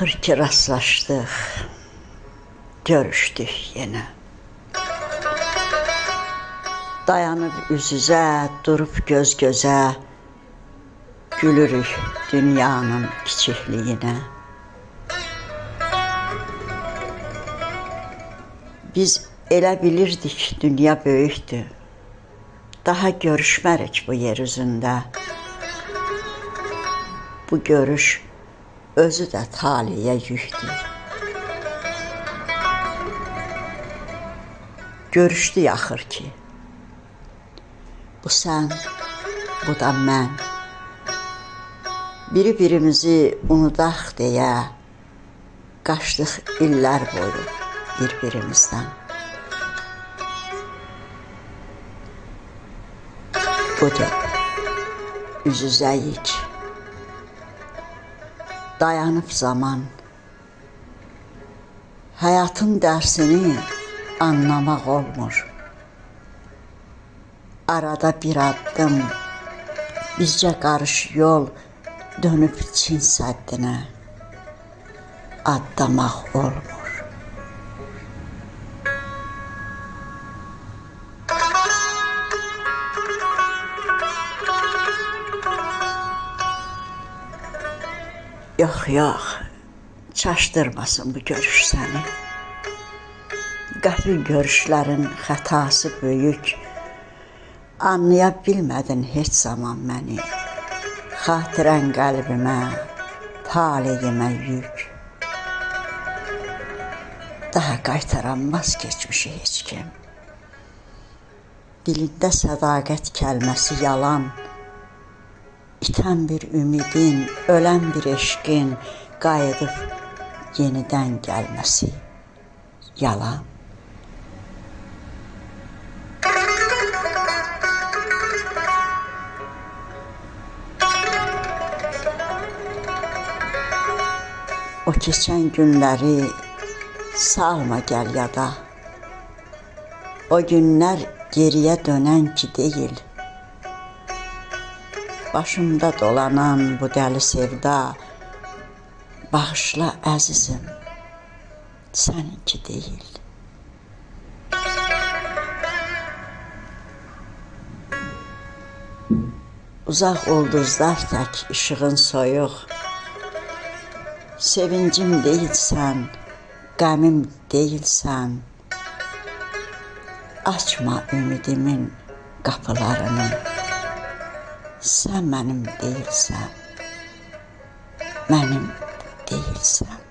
Axır ki rastlaşdıq, görüşdük yenə. Dayanıb üz-üzə, durub göz-gözə, gülürük dünyanın kiçikliyinə. Biz elə bilirdik dünya böyükdür, daha görüşmərik bu yer üzündə. Bu görüş özü də taliyə yükdür. Görüşdük axır ki, bu sən, bu da mən. Biri-birimizi unudaq deyə, qaçdıq illər boyu bir-birimizdən. Budur, üz-üzəyik. Dayanıb zaman, həyatın dərsini anlamaq olmur. Arada bir addım, bizcə qarış yol, dönüb Çin səddinə addamaq olmur. Yox, yox, çaşdırmasın bu görüş səni. Qəfil görüşlərin xətası böyük, anlaya bilmədin heç zaman məni. Xatirən qəlbimə, taleyimə yük. Daha qaytaranmaz keçmişi heç kim. Dilində sədaqət kəlməsi yalan, itən bir ümidin, ölən bir eşqin qayıdıb yenidən gəlməsi yalan. O keçən günləri salma gəl yada. O günlər geriyə dönən ki deyil. Başımda dolanan bu dəli sevda, bağışla əzizim, səninki deyil. Uzaq ulduzlar tək işığın soyuq, sevincim deyilsən, qəmim deyilsən. Açma ümidimin qapılarını, sən mənim deyilsən, mənim deyilsən.